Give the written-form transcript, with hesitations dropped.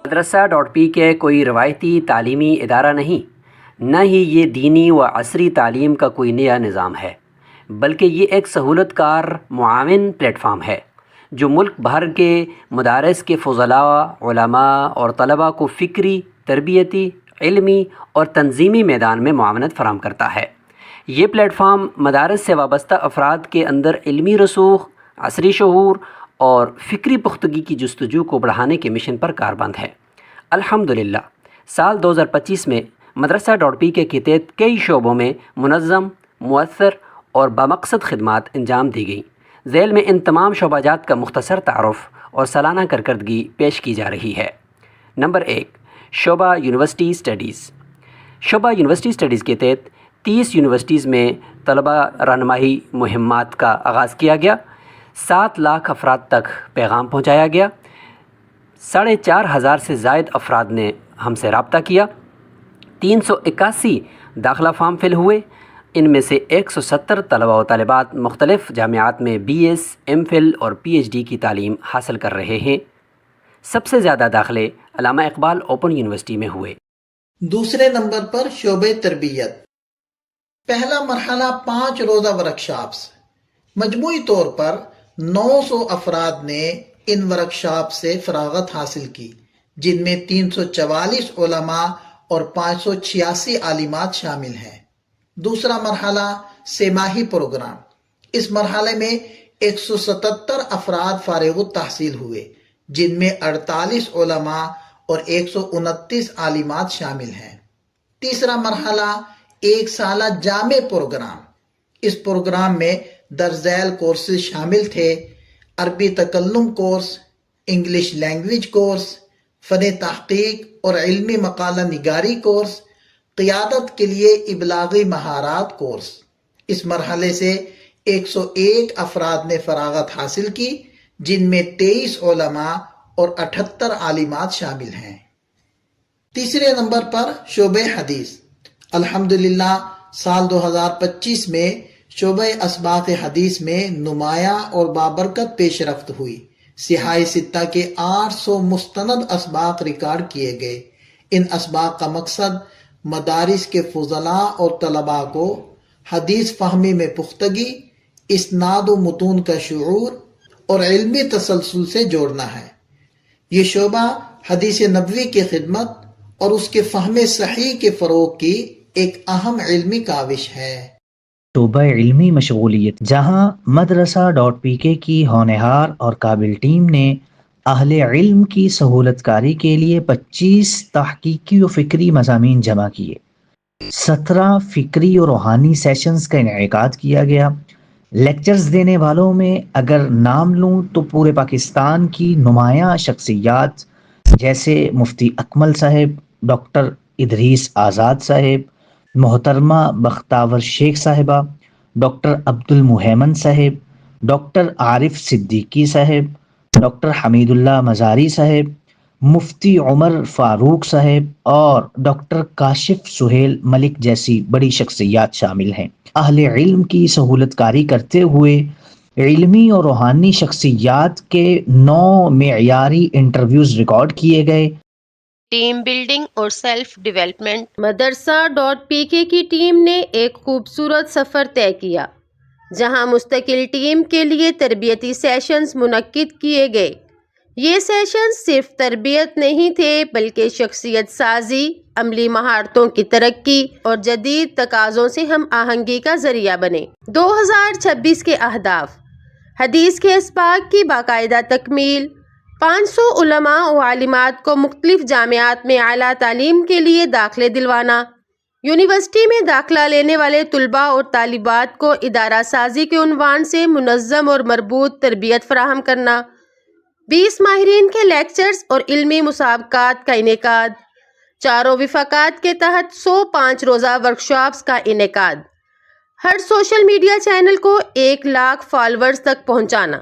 مدرسہ.pk کوئی روایتی تعلیمی ادارہ نہیں، نہ ہی یہ دینی و عصری تعلیم کا کوئی نیا نظام ہے، بلکہ یہ ایک سہولت کار معاون پلیٹ فارم ہے جو ملک بھر کے مدارس کے فضلاء، علماء اور طلباء کو فکری، تربیتی، علمی اور تنظیمی میدان میں معاونت فراہم کرتا ہے۔ یہ پلیٹ فارم مدارس سے وابستہ افراد کے اندر علمی رسوخ، عصری شعور اور فکری پختگی کی جستجو کو بڑھانے کے مشن پر کاربند ہے۔ الحمدللہ سال 2025 میں مدرسہ.pk کے تحت کئی شعبوں میں منظم، مؤثر اور بامقصد خدمات انجام دی گئیں۔ ذیل میں ان تمام شعبہ جات کا مختصر تعارف اور سالانہ کارکردگی پیش کی جا رہی ہے۔ نمبر 1، شعبہ یونیورسٹی اسٹڈیز۔ شعبہ یونیورسٹی اسٹڈیز کے تحت 30 یونیورسٹیز میں طلبہ رہنمائی مہمات کا آغاز کیا گیا۔ 7 لاکھ افراد تک پیغام پہنچایا گیا۔ 4,500 سے زائد افراد نے ہم سے رابطہ کیا۔ 381 داخلہ فارم فل ہوئے۔ ان میں سے 170 طلباء و طالبات مختلف جامعات میں BS، MPhil اور PhD کی تعلیم حاصل کر رہے ہیں۔ سب سے زیادہ داخلے علامہ اقبال اوپن یونیورسٹی میں ہوئے۔ دوسرے نمبر پر شعبہ تربیت۔ پہلا مرحلہ 5 روزہ ورکشاپس۔ مجموعی طور پر 900 افراد نے ان ورکشاپ سے فراغت حاصل کی، جن میں 344 علماء اور 586 عالمات شامل ہیں۔ دوسرا مرحلہ سہ ماہی پروگرام۔ اس مرحلے میں 177 افراد فارغ التحصیل ہوئے، جن میں 48 علماء اور 129 عالمات شامل ہیں۔ تیسرا مرحلہ 1 سالہ جامع پروگرام۔ اس پروگرام میں درذیل کورسز شامل تھے: عربی تکلم کورس، انگلش لینگویج کورس، فن تحقیق اور علمی مقالہ نگاری کورس، قیادت کے لیے ابلاغی مہارات کورس۔ اس مرحلے سے 101 افراد نے فراغت حاصل کی، جن میں 23 علماء اور 78 عالمات شامل ہیں۔ تیسرے نمبر پر شعبہ حدیث۔ الحمدللہ سال 2025 میں شعبہ اسباق حدیث میں نمایاں اور بابرکت پیش رفت ہوئی۔ صحاح ستہ کے 800 مستند اسباق ریکارڈ کیے گئے۔ ان اسباق کا مقصد مدارس کے فضلاء اور طلباء کو حدیث فہمی میں پختگی، اسناد و متون کا شعور اور علمی تسلسل سے جوڑنا ہے۔ یہ شعبہ حدیث نبوی کی خدمت اور اس کے فہم صحیح کے فروغ کی ایک اہم علمی کاوش ہے۔ شعبہ علمی مشغولیت، جہاں مدرسہ.pk کی ہونہار اور قابل ٹیم نے اہل علم کی سہولت کاری کے لیے 25 تحقیقی و فکری مضامین جمع کیے۔ 17 فکری و روحانی سیشنز کا انعقاد کیا گیا۔ لیکچرز دینے والوں میں اگر نام لوں تو پورے پاکستان کی نمایاں شخصیات جیسے مفتی اکمل صاحب، ڈاکٹر ادریس آزاد صاحب، محترمہ بختاور شیخ صاحبہ، ڈاکٹر عبد المہیمن صاحب، ڈاکٹر عارف صدیقی صاحب، ڈاکٹر حمید اللہ مزاری صاحب، مفتی عمر فاروق صاحب اور ڈاکٹر کاشف سہیل ملک جیسی بڑی شخصیات شامل ہیں۔ اہل علم کی سہولت کاری کرتے ہوئے علمی اور روحانی شخصیات کے 9 معیاری انٹرویوز ریکارڈ کیے گئے۔ ٹیم بلڈنگ اور سیلف ڈیولپمنٹ۔ مدرسہ.pk کی ٹیم نے ایک خوبصورت سفر طے کیا، جہاں مستقل ٹیم کے لیے تربیتی سیشنز منعقد کیے گئے۔ یہ سیشنز صرف تربیت نہیں تھے بلکہ شخصیت سازی، عملی مہارتوں کی ترقی اور جدید تقاضوں سے ہم آہنگی کا ذریعہ بنے۔ 2026 کے اہداف: حدیث کے اسباق کی باقاعدہ تکمیل، 500 علماء و عالمات کو مختلف جامعات میں اعلیٰ تعلیم کے لیے داخلے دلوانا، یونیورسٹی میں داخلہ لینے والے طلباء اور طالبات کو ادارہ سازی کے عنوان سے منظم اور مربوط تربیت فراہم کرنا، 20 ماہرین کے لیکچرز اور علمی مسابقات کا انعقاد، چاروں وفاقات کے تحت 105 روزہ ورکشاپس کا انعقاد، ہر سوشل میڈیا چینل کو 1 لاکھ فالوورز تک پہنچانا۔